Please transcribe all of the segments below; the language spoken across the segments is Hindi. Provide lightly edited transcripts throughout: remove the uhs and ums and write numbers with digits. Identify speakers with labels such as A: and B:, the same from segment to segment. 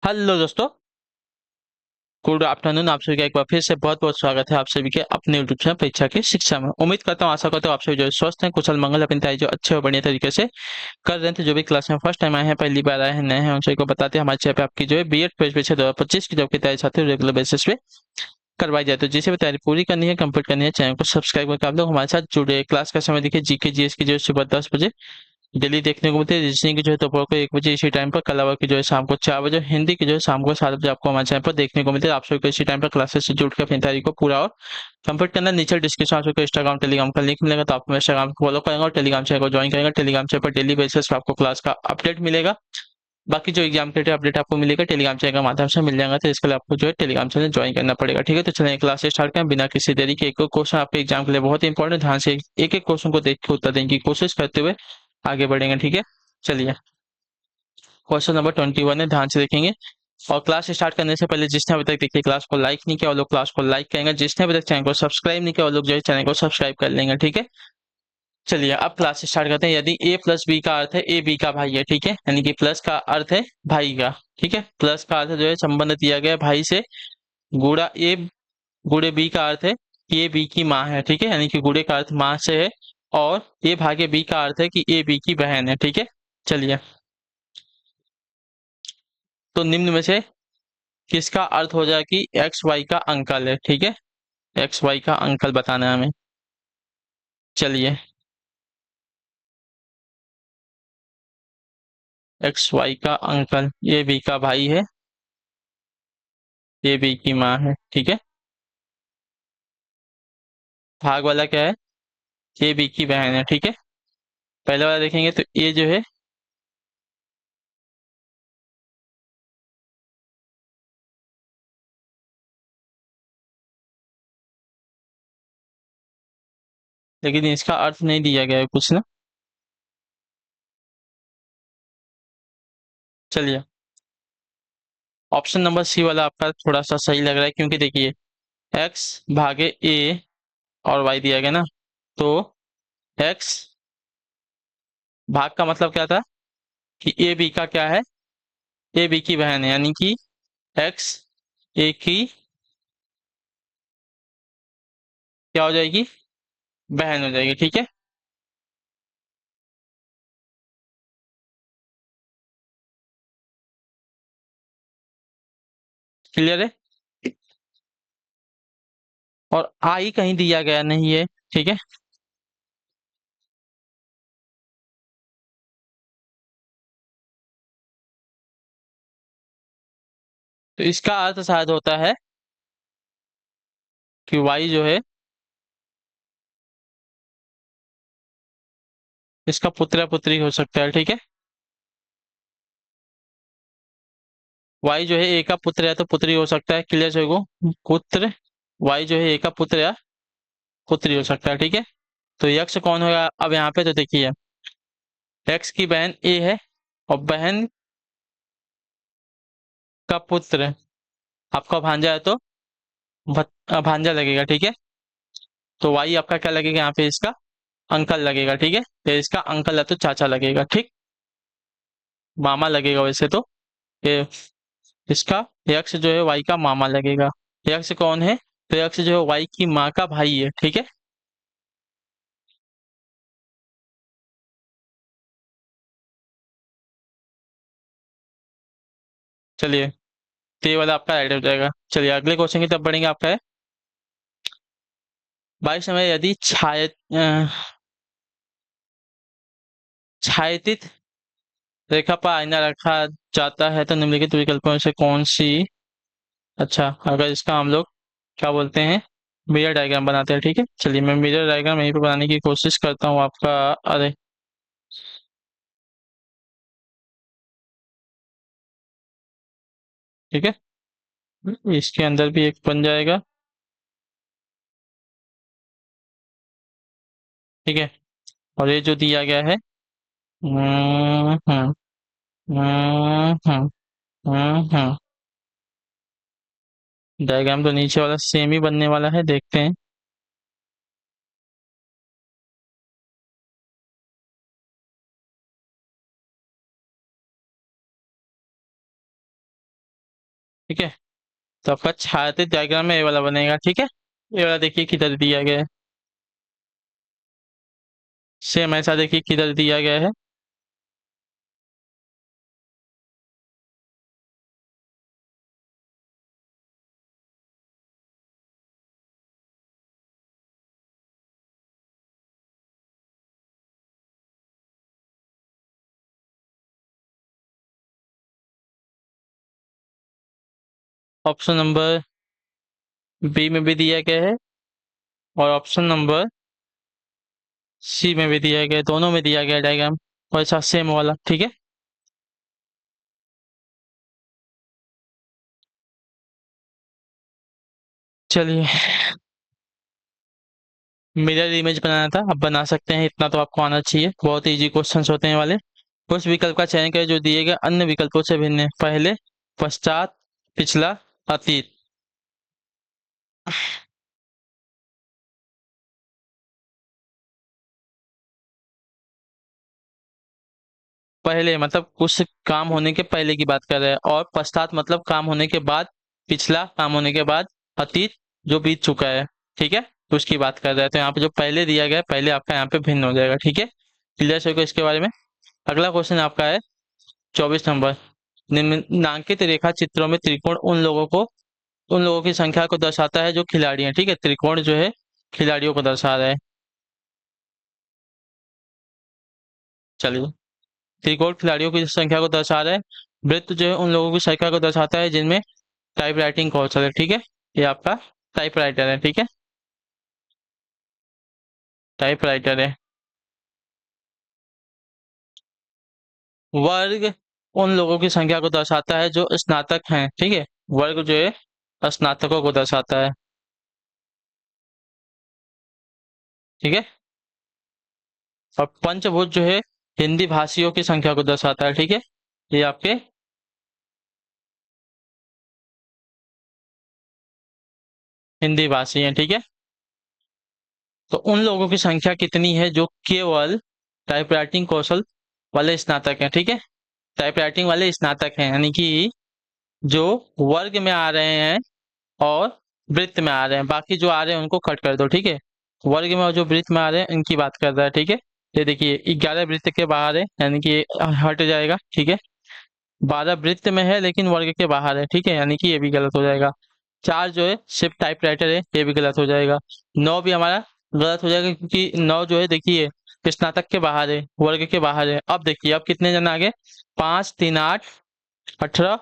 A: हेलो दोस्तों। Good afternoon. आप सभी का एक बार फिर से बहुत बहुत स्वागत है आप सभी के अपने यूट्यूब चैनल परीक्षा की शिक्षा में। उम्मीद करता हूँ, आशा करता हूँ आप सभी जो है स्वस्थ हैं, कुशल मंगल अपनी तैयारी जो अच्छे और बढ़िया तरीके से कर रहे थे। जो भी क्लास में फर्स्ट टाइम आए हैं, पहली बार आए हैं, नए हैं, उन सभी को बताते हैं हमारे चैनल पे आपकी जो है बीएड प्रवेश 2025 की जॉब की तैयारी चाहते हो रेगुलर बेसिस पे करवाई जाए। तो जिसे भी तैयारी पूरी करनी है, कंप्लीट करनी है, चैनल को सब्सक्राइब करके आप लोग हमारे साथ जुड़े। क्लास का समय देखिए, जीके जीएस की जो है सुबह 10 बजे डेली देखने को मिलती है। रीजनिंग की जो है दोपहर को 1 बजे इसी टाइम पर, कला की जो है शाम को 4 बजे, हिंदी की जो है शाम को 7 बजे आपको हमारे चैनल पर देखने को मिलती है। आप सभी को इसी टाइम पर क्लासेस से जुड़ के अपनी तैयारी को पूरा और कंप्लीट करना। नीचे डिस्क्रिप्शन आप सबको इंस्टाग्राम टेलीग्राम का लिंक मिलेगा, तो आप इंस्टाग्राम को फॉलो करेंगे और टेलीग्राम चैनल को ज्वाइन करेंगे। टेलीग्राम चैनल पर डेली बेसिस पर आपको क्लास का अपडेट मिलेगा। बाकी जो एग्जाम के अपडेट आपको मिलेगा टेलीग्राम चैनल के माध्यम से मिल जाएगा, तो इसके लिए आपको जो है टेलीग्राम चैनल ज्वाइन करना पड़ेगा। ठीक है, तो चलिए क्लास स्टार्ट करें बिना किसी देरी के। एक क्वेश्चन आपके एग्जाम के लिए बहुत इंपॉर्टेंट, ध्यान से एक एक क्वेश्चन को देख के उत्तर देने की कोशिश करते हुए आगे बढ़ेंगे। ठीक है, चलिए क्वेश्चन नंबर 21 है, ध्यान से देखेंगे। और क्लास स्टार्ट करने से पहले जिसने अभी तक देखिए क्लास को लाइक नहीं किया वो लोग क्लास को लाइक करेंगे, जिसने अभी तक चैनल को सब्सक्राइब नहीं किया वो लोग जो है चैनल को सब्सक्राइब कर लेंगे। ठीक है, चलिए अब क्लास स्टार्ट करते हैं। यदि ए प्लस बी का अर्थ है ए बी का भाई है, ठीक है, यानी कि प्लस का अर्थ है भाई का, ठीक है, प्लस का अर्थ जो है संबंध दिया गया है भाई से, गुड़ा ए गुड़े बी का अर्थ है ए बी की माँ है, ठीक है, यानी कि गुड़े का अर्थ माँ से है, और ए भागे बी का अर्थ है कि ए बी की बहन है। ठीक है, चलिए तो निम्न में से किसका अर्थ हो जाए कि एक्स वाई का अंकल है। ठीक है, एक्स वाई का अंकल बताना है हमें। चलिए एक्स वाई का अंकल ए बी का भाई है, ए बी की माँ है। ठीक है, भाग वाला क्या है, ए बी की बहन है। ठीक है, पहले वाला देखेंगे तो ए जो है, लेकिन इसका अर्थ नहीं दिया गया है कुछ ना। चलिए ऑप्शन नंबर सी वाला आपका थोड़ा सा सही लग रहा है, क्योंकि देखिए एक्स भागे ए और वाई दिया गया ना, तो एक्स भाग का मतलब क्या था कि ए बी का क्या है, ए बी की बहन है, यानी कि एक्स ए की क्या हो जाएगी, बहन हो जाएगी। ठीक है, क्लियर है। और आई कहीं दिया गया नहीं है। ठीक है, तो इसका अर्थ शायद होता है कि वाई जो है इसका पुत्र या पुत्री हो सकता है। ठीक है, वाई जो है ए का पुत्र या तो पुत्री हो सकता है, क्लियर है को पुत्र, वाई जो है ए का पुत्र या पुत्री हो सकता है। ठीक है, तो यक्ष कौन होगा अब यहाँ पे, तो देखिए एक्स की बहन ए है और बहन का पुत्र आपका भांजा है, तो भांजा लगेगा। ठीक है, तो वाई आपका क्या लगेगा यहाँ पे, इसका अंकल लगेगा। ठीक है, तो इसका अंकल है तो चाचा लगेगा। ठीक, मामा लगेगा वैसे तो ये, इसका यक्ष जो है वाई का मामा लगेगा। यक्ष कौन है, तो यक्ष जो है वाई की माँ का भाई है। ठीक है, चलिए तो ये वाला आपका राइट हो जाएगा। चलिए अगले क्वेश्चन की तरफ बढ़ेंगे। आपका है 22 में यदि छायांकित रेखा पर आईना रखा जाता है तो निम्नलिखित विकल्पों में से कौन सी, अच्छा अगर इसका हम लोग क्या बोलते हैं, मिरर डायग्राम बनाते हैं। ठीक है, चलिए मैं मिरर डायग्राम यहीं पे बनाने की कोशिश करता हूँ आपका। अरे ठीक है, इसके अंदर भी एक बन जाएगा। ठीक है, और ये जो दिया गया है, हम्म हम्म हम्म हम्म डायग्राम तो नीचे वाला सेम ही बनने वाला है, देखते हैं। ठीक है। तो आपका छायांकित डायग्राम में ये वाला बनेगा, ठीक है। ये वाला देखिए किधर दिया गया है, सेम ऐसा देखिए किधर दिया गया है। ऑप्शन नंबर बी में भी दिया गया है और ऑप्शन नंबर सी में भी दिया गया है, दोनों में दिया गया है डायग्राम और ऐसा सेम वाला, ठीक है। चलिए, मिरर इमेज बनाना था, अब बना सकते हैं, इतना तो आपको आना चाहिए, बहुत इजी क्वेश्चंस होते हैं वाले। उस विकल्प का चयन करें जो दिए गए अन्य विकल्पों से भिन्न है। पहले, पश्चात, पिछला, अतीत। पहले मतलब उस काम होने के पहले की बात कर रहे हैं, और पश्चात मतलब काम होने के बाद, पिछला काम होने के बाद, अतीत जो बीत चुका है, ठीक है, तो उसकी बात कर रहे हैं। तो यहाँ पे जो पहले दिया गया है, पहले आपका यहाँ पे भिन्न हो जाएगा, ठीक है। क्लियर सभी को इसके बारे में। अगला क्वेश्चन आपका है 24 नंबर। निम्नांकित रेखा चित्रों में त्रिकोण उन लोगों की संख्या को दर्शाता है जो खिलाड़ी हैं, ठीक है। त्रिकोण जो है खिलाड़ियों को दर्शा रहा है। चलिए, त्रिकोण खिलाड़ियों की संख्या को दर्शा रहा है। वृत्त जो है उन लोगों की संख्या को दर्शाता है जिनमें टाइप राइटिंग कौशल है, ठीक है। ये आपका टाइप राइटर है, ठीक है। टाइप राइटर है। वर्ग उन लोगों की संख्या को दर्शाता है जो स्नातक हैं, ठीक है। वर्ग जो है स्नातकों को दर्शाता है, ठीक है। और पंचभूत जो है हिंदी भाषियों की संख्या को दर्शाता है, ठीक है। ये आपके हिंदी भाषी हैं, ठीक है। तो उन लोगों की संख्या कितनी है जो केवल टाइपराइटिंग कौशल वाले स्नातक हैं, ठीक है। टाइपराइटिंग वाले स्नातक हैं, यानी कि जो वर्ग में आ रहे हैं और वृत्त में आ रहे हैं, बाकी जो आ रहे हैं उनको कट कर दो, ठीक है। वर्ग में और जो वृत्त में आ रहे हैं इनकी बात कर रहा है, ठीक है। ये देखिए 11 वृत्त के बाहर है, यानी कि ये हट जाएगा, ठीक है। 12 वृत्त में है लेकिन वर्ग के बाहर है, ठीक है, यानी कि ये भी गलत हो जाएगा। 4 जो है सिर्फ टाइपराइटर है, ये भी गलत हो जाएगा। 9 भी हमारा गलत हो जाएगा क्योंकि 9 जो है देखिए स्नातक के बाहर है, वर्ग के बाहर है। अब देखिए अब कितने जन आ गए, 5 3 8 18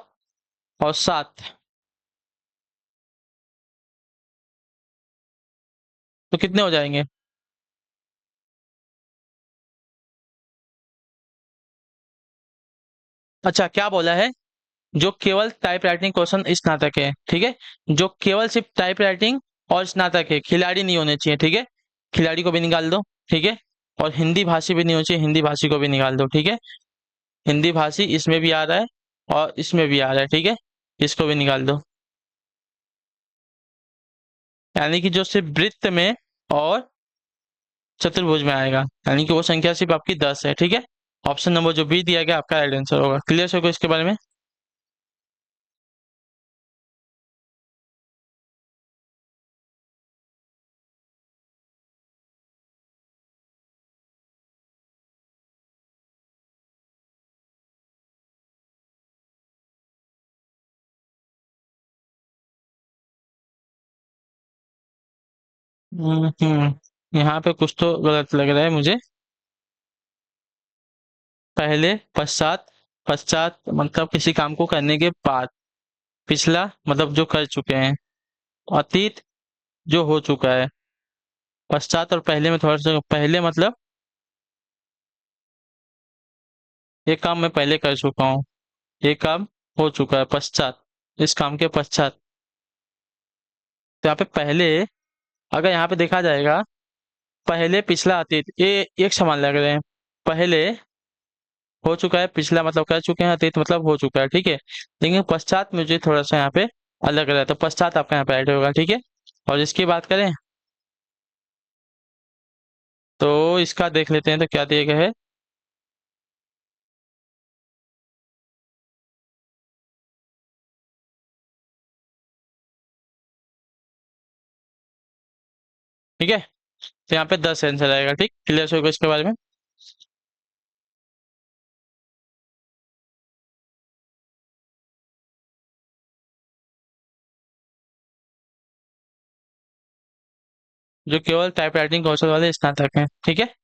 A: और 7, तो कितने हो जाएंगे। अच्छा, क्या बोला है, जो केवल टाइपराइटिंग क्वेश्चन स्नातक है, ठीक है। जो केवल सिर्फ टाइपराइटिंग और स्नातक है, खिलाड़ी नहीं होने चाहिए, ठीक है। खिलाड़ी को भी निकाल दो, ठीक है। और हिंदी भाषी भी नहीं होनी चाहिए, हिंदी भाषी को भी निकाल दो, ठीक है। हिंदी भाषी इसमें भी आ रहा है और इसमें भी आ रहा है, ठीक है। इसको भी निकाल दो, यानी कि जो सिर्फ वृत्त में और चतुर्भुज में आएगा, यानी कि वो संख्या सिर्फ आपकी 10 है, ठीक है। ऑप्शन नंबर जो बी दिया गया आपका राइट आंसर होगा। क्लियर है को इसके बारे में। यहाँ पे कुछ तो गलत लग रहा है मुझे। पहले, पश्चात, पश्चात मतलब किसी काम को करने के बाद, पिछला मतलब जो कर चुके हैं, अतीत जो हो चुका है। पश्चात और पहले में थोड़ा सा, पहले मतलब ये काम मैं पहले कर चुका हूँ, ये काम हो चुका है, पश्चात इस काम के पश्चात। तो यहाँ पे पहले, अगर यहाँ पे देखा जाएगा, पहले पिछला अतीत ये एक समान लग रहे हैं। पहले हो चुका है, पिछला मतलब कर चुके हैं, अतीत मतलब हो चुका है, ठीक है। लेकिन पश्चात मुझे थोड़ा सा यहाँ पे अलग रहा है, तो पश्चात आपका यहाँ पे ऐड होगा, ठीक है। और इसकी बात करें तो इसका देख लेते हैं तो क्या दिया गया है। ठीक है, तो यहाँ पे 10 आंसर आएगा। ठीक, क्लियर हो गया इसके बारे में। जो केवल टाइपराइटिंग कौशल वाले स्नातक हैं। ठीक है,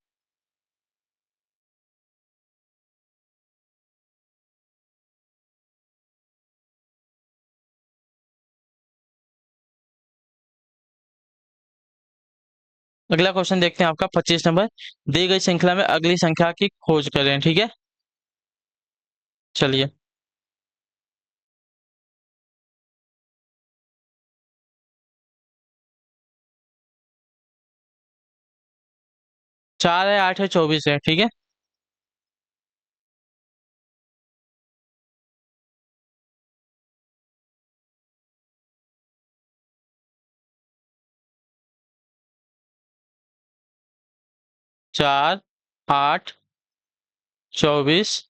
A: अगला क्वेश्चन देखते हैं आपका 25 नंबर। दी गई श्रृंखला में अगली संख्या की खोज करें। ठीक है, चलिए। 4 है, 8 है, 24 है। ठीक है, 4, 8, 24,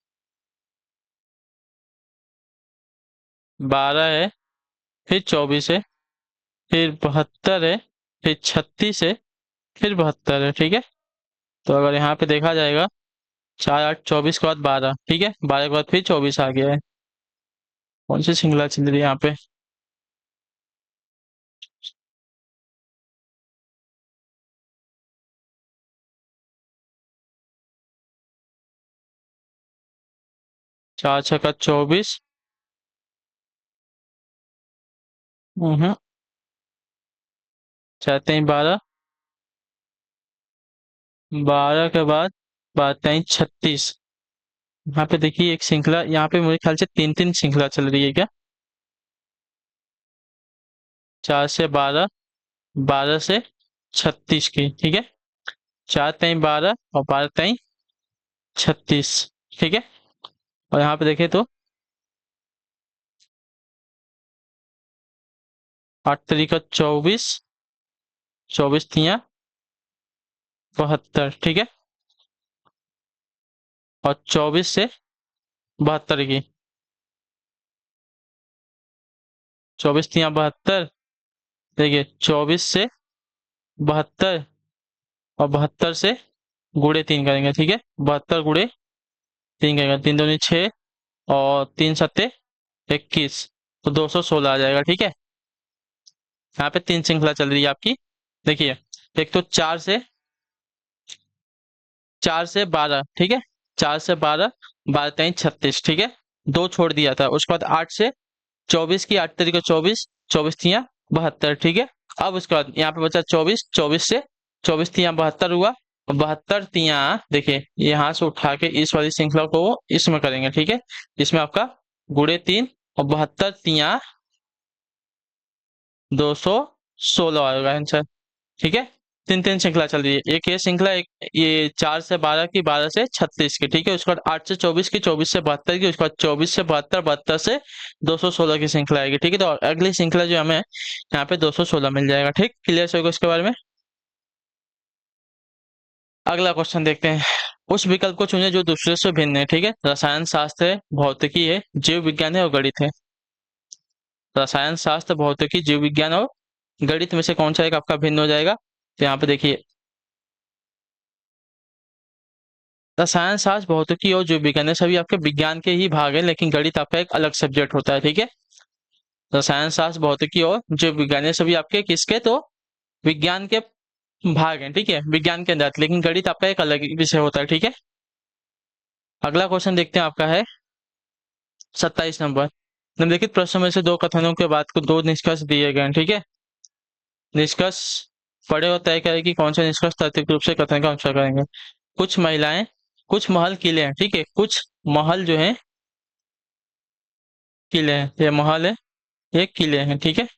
A: 12 है, फिर 24 है, फिर 72 है, फिर 36 है, फिर 72 है। ठीक है, तो अगर यहाँ पे देखा जाएगा, 4, 8, 24 के बाद 12। ठीक है, 12 के बाद फिर 24 आ गया है। कौन सी श्रृंखला चल रही है यहाँ पे? 4 छक्का 24। हम्म, 4 3 12, 12 के बाद 12 3 36। यहाँ पे देखिए एक श्रृंखला, यहाँ पे मेरे ख्याल से तीन तीन श्रृंखला चल रही है क्या? 4 से 12, 12 से 36 की। ठीक है, 4 3 12 और 12 3 36। ठीक है, और यहाँ पे देखें तो 8 3 24, 24 3 72। ठीक है, और 24 से 72 की। 24 3 72। देखिए, 24 से 72 और 72 से × 3 करेंगे। ठीक है, 72 × 3 करेंगे, 3 दूनी 6 और 3 सत्ते 21, तो 216 आ जाएगा। ठीक है, यहाँ पे तीन श्रृंखला चल रही है आपकी। देखिए, एक तो 4 से 12। ठीक है, 4 से 12, 12 3 36। ठीक है, दो छोड़ दिया था। उसके बाद 8 से 24 की, 8 3 24, 24 3 72। ठीक है, अब उसके बाद यहाँ पे बचा 24, 24 से 24 3 72 हुआ। 72 3, देखिए यहाँ से उठा के इस वाली श्रृंखला को इसमें करेंगे। ठीक है, इसमें आपका × 3 और 72 3 216 आएगा आंसर। ठीक है, तीन तीन श्रृंखला चल रही है। एक ये श्रृंखला, एक ये 4 से 12 की, 12 से 36 की। ठीक है, उसके बाद 8 से 24 की, 24 से 72 की, उसके बाद 24 से 72, 72 से 216 की श्रृंखला आएगी। ठीक है, तो अगली श्रृंखला जो हमें यहाँ पे 216 मिल जाएगा। ठीक, क्लियर होगा इसके बारे में। अगला क्वेश्चन देखते हैं। उस विकल्प को चुने जो दूसरे से भिन्न है। ठीक है, रसायन शास्त्र है, भौतिकी है, जीव विज्ञान है और गणित है। रसायन शास्त्र, भौतिकी, जीव विज्ञान और गणित में से कौन सा एक आपका भिन्न हो जाएगा? तो यहाँ पे देखिए, रसायन शास्त्र, भौतिकी और जीव विज्ञान, ये सभी आपके विज्ञान के ही भाग है, लेकिन गणित आपका एक अलग सब्जेक्ट होता है। ठीक है, रसायन शास्त्र, भौतिकी और जीव विज्ञान, ये सभी आपके किसके, तो विज्ञान के भाग हैं। ठीक है, विज्ञान के अंदर, लेकिन गणित आपका एक अलग विषय होता है। ठीक है, अगला क्वेश्चन देखते हैं, आपका है 27 नंबर। निम्नलिखित प्रश्नों में से दो कथनों के बाद को दो निष्कर्ष दिए गए हैं। ठीक है, निष्कर्ष पढ़े और तय करें कि कौन सा निष्कर्ष तार्किक रूप से कथन का अनुसरण करेंगे। कुछ महिलाएं, कुछ महल किले हैं। ठीक है, कुछ महल जो है किले हैं, ये महल है, ये किले हैं। ठीक है,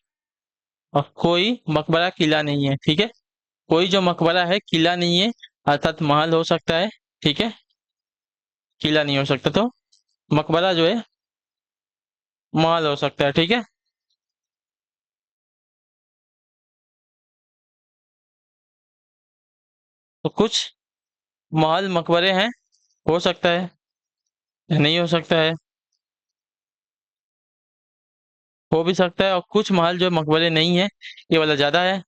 A: और कोई मकबरा किला नहीं है। ठीक है, कोई जो मकबरा है किला नहीं है, अर्थात महल हो सकता है। ठीक है, किला नहीं हो सकता, तो मकबरा जो है महल हो सकता है। ठीक है, तो कुछ महल मकबरे हैं, हो सकता है, नहीं हो सकता है, हो भी सकता है, और कुछ महल जो मकबरे नहीं है, ये वाला ज्यादा है।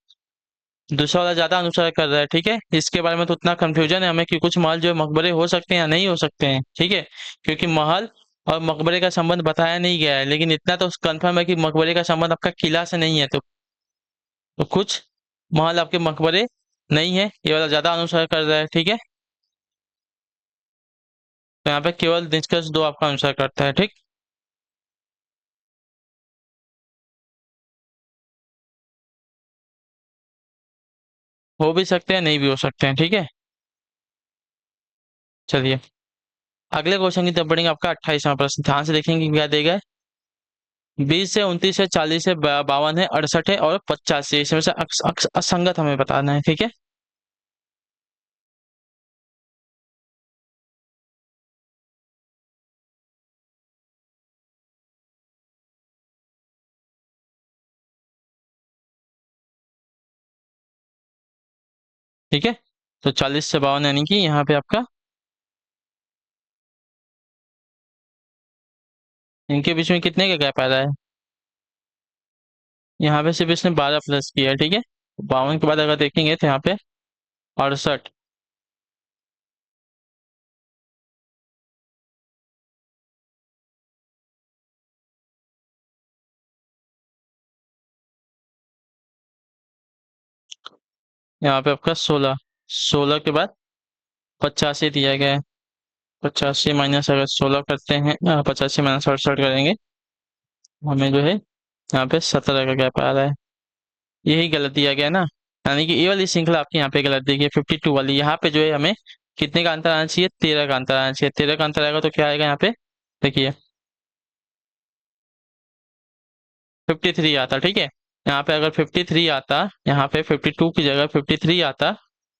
A: दूसरा वाला ज्यादा अनुसार कर रहा है, ठीक है। इसके बारे में तो उतना कंफ्यूजन है हमें कि कुछ महल जो है मकबरे हो सकते हैं या नहीं हो सकते हैं, ठीक है। क्योंकि महल और मकबरे का संबंध बताया नहीं गया है, लेकिन इतना तो कंफर्म है कि मकबरे का संबंध आपका किला से नहीं है। तो कुछ महल आपके मकबरे नहीं है, ये वाला ज्यादा अनुसार कर रहा है, ठीक है। तो यहाँ पे केवल निष्कर्ष दो आपका अनुसार करता है, ठीक। हो भी सकते हैं, नहीं भी हो सकते हैं, ठीक है। चलिए अगले क्वेश्चन की तरफ बढ़ेंगे। आपका 28वां प्रश्न, ध्यान से देखेंगे क्या देगा। 20 से 29 है, 40 है, 52 है, 68 है और 85 है। इसमें से असंगत हमें बताना है, ठीक है। ठीक है, तो 40 से 52 यानी कि यहाँ पे आपका, इनके बीच में कितने का गैप आ रहा है। यहाँ पे सिर्फ इसने 12 प्लस किया है, ठीक है। 52 के बाद अगर देखेंगे तो यहाँ पे 68। यहाँ पे आपका 16, 16 के बाद 85 दिया गया है। 85 माइनस अगर 16 करते हैं, 85 माइनस 68 करेंगे, हमें जो है यहाँ पे 17 का गैप आ रहा है। यही गलत दिया गया ना। यानी कि ये वाली श्रृंखला आपकी यहाँ पे गलत दी गई है, 52 वाली। यहाँ पे जो है हमें कितने का अंतर आना चाहिए, 13 का अंतर आना चाहिए। 13 का अंतर आएगा तो क्या आएगा यहाँ पे, देखिए 53 आता, ठीक है। यहाँ पे अगर 53 आता, यहाँ पे 52 की जगह 53 आता,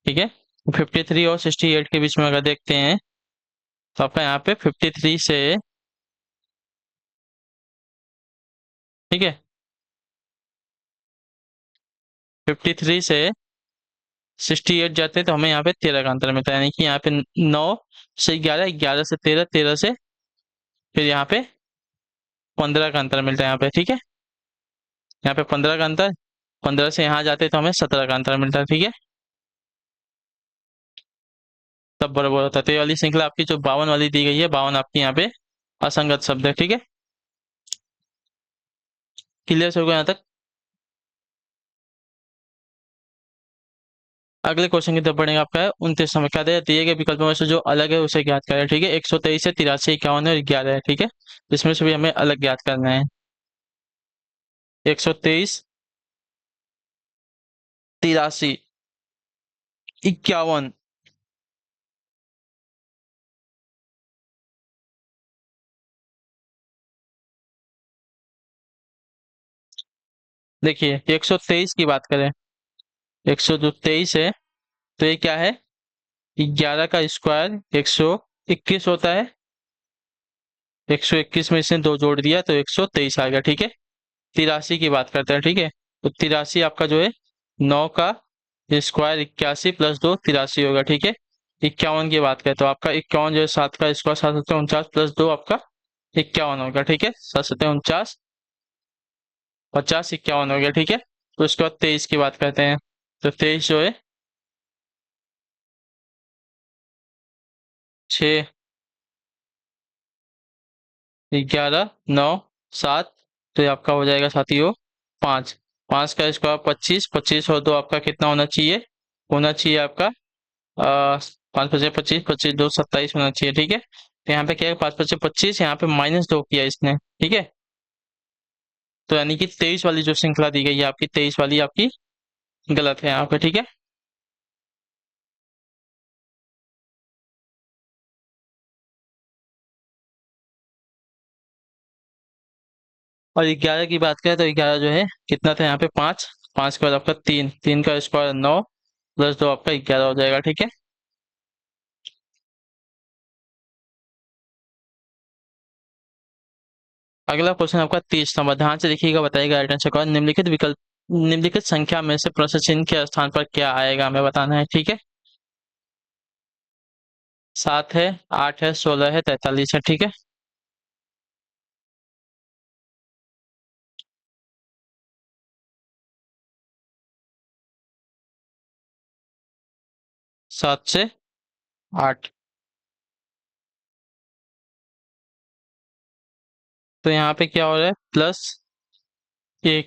A: ठीक है। 53 और 68 के बीच में अगर देखते हैं तो आपका यहाँ पे 53 से, ठीक है, 53 से 68 जाते हैं तो हमें यहाँ पे 13 का अंतर मिलता है। यानी कि यहाँ पे 9 से 11, 11 से 13, 13 से फिर यहाँ पे 15 का अंतर मिलता है यहाँ पे, ठीक है। यहाँ पे 15 का अंतर, 15 से यहाँ जाते तो हमें 17 का अंतर मिलता है, ठीक है। तब बराबर होता है। तो ये वाली श्रृंखला आपकी जो 52 वाली दी गई है, 52 आपकी यहाँ पे असंगत शब्द है, ठीक है। क्लियर से होगा यहाँ तक। अगले क्वेश्चन की तरफ बढ़ेंगे। आपका है 29 नंबर, क्या दिए गए विकल्पों में से जो अलग है उसे ज्ञात करें, ठीक है। 123 है, 83, 51 और 11 है, ठीक है। इसमें से भी हमें अलग ज्ञात करना है। 123, 83, 51। देखिए 123 की बात करें, 123 है तो ये क्या है, 11 का स्क्वायर 121 होता है। 121 में इसने दो जोड़ दिया तो 123 आ गया, ठीक है। 83 की बात करते हैं, ठीक है। तो 83 आपका जो है 9 का स्क्वायर 81 प्लस 2 83 होगा, ठीक है। 51 की बात करें तो आपका 51 जो है 7 का स्क्वायर 7 7 49 प्लस 2 आपका 51 होगा, ठीक है। 7 7 49, 50, 51 हो गया, ठीक है। तो उसके बाद 23 की बात करते हैं। तो 23 जो है 6, 11, 9, 7, तो ये आपका हो जाएगा साथियों 5। 5 का स्क्वायर 25, 25 और 2 आपका कितना होना चाहिए, होना चाहिए आपका 5 5 25, 25 2 27 होना चाहिए, ठीक है। तो यहाँ पे क्या है, 5 5 25, यहाँ पे -2 किया इसने, ठीक है। तो यानी कि 23 वाली जो श्रृंखला दी गई है आपकी, 23 वाली आपकी गलत है यहाँ पे, ठीक है। और 11 की बात करें तो 11 जो है कितना था यहाँ पे, 5। 5 के बाद आपका 3, 3 का स्क्वायर 9 प्लस 2 आपका 11 हो जाएगा, ठीक है। अगला क्वेश्चन आपका 30 नंबर, ध्यान से देखिएगा, बताइएगा राइट आंसर कौन। निम्नलिखित संख्या में से प्रश्न चिन्ह के स्थान पर क्या आएगा हमें बताना है, ठीक है। 7 है, 8 है, 16 है, 43 है, ठीक है। 7 से 8। तो यहाँ पे क्या हो रहा है, +1।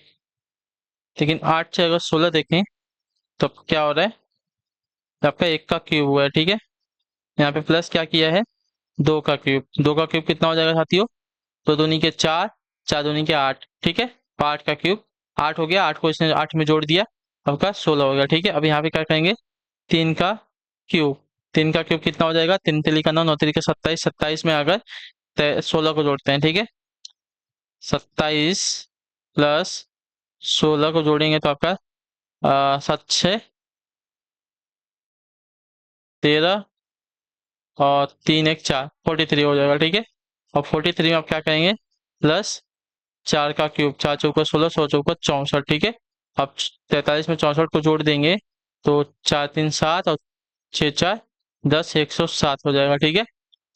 A: लेकिन 8 से अगर 16 देखें तो क्या हो रहा है, आपका 1 का क्यूब हुआ है, ठीक है। यहाँ पे प्लस क्या किया है, 2 का क्यूब। 2 का क्यूब कितना हो जाएगा साथियों, 2 दूनी के 4, 4 दूनी के 8, ठीक है। 8 का क्यूब 8 हो गया, 8 को इसने 8 में जोड़ दिया, आपका 16 हो गया, ठीक है। अब यहाँ पे क्या करेंगे, 3 का क्यूब। 3 का क्यूब कितना हो जाएगा, 3 तिली का 9, 9 तिली का 27, 27 में अगर 16 को जोड़ते हैं, ठीक है। 27 प्लस 16 को जोड़ेंगे तो आपका 7 6 13 और 3 1 4, 43 हो जाएगा, ठीक है। और 43 में आप क्या करेंगे, प्लस 4 का क्यूब, 4 चौका 16, 100 चौका 64, ठीक है। अब 43 में 64 को जोड़ देंगे तो 4 3 7 और 6 4 10, 107 हो जाएगा, ठीक है।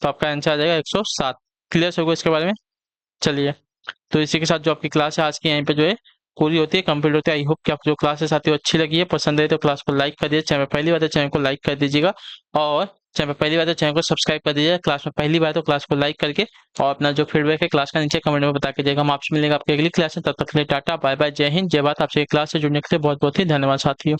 A: तो आपका आंसर आ जाएगा 107। क्लियर होगा इसके बारे में। चलिए, तो इसी के साथ जो आपकी क्लास है आज की यहीं पे जो है पूरी होती है, कंप्लीट होती है। आई होप कि आपको जो क्लास है साथियों अच्छी लगी है, पसंद है तो क्लास को लाइक कर दीजिए। चैनल पर पहली बार है चैनल को लाइक कर दीजिएगा, और चैनल पर पहली बार है चैनल को सब्सक्राइब कर दीजिएगा। क्लास में पहली बार तो क्लास को लाइक करके और अपना जो फीडबैक है क्लास का नीचे कमेंट में बता के जाएगा। हम आपसे मिलेंगे आपके अगली क्लास में, तब तक के लिए टाटा बाय बाय, जय हिंद जय भारत। आपसे क्लास से जुड़ने के लिए बहुत बहुत ही धन्यवाद साथियों।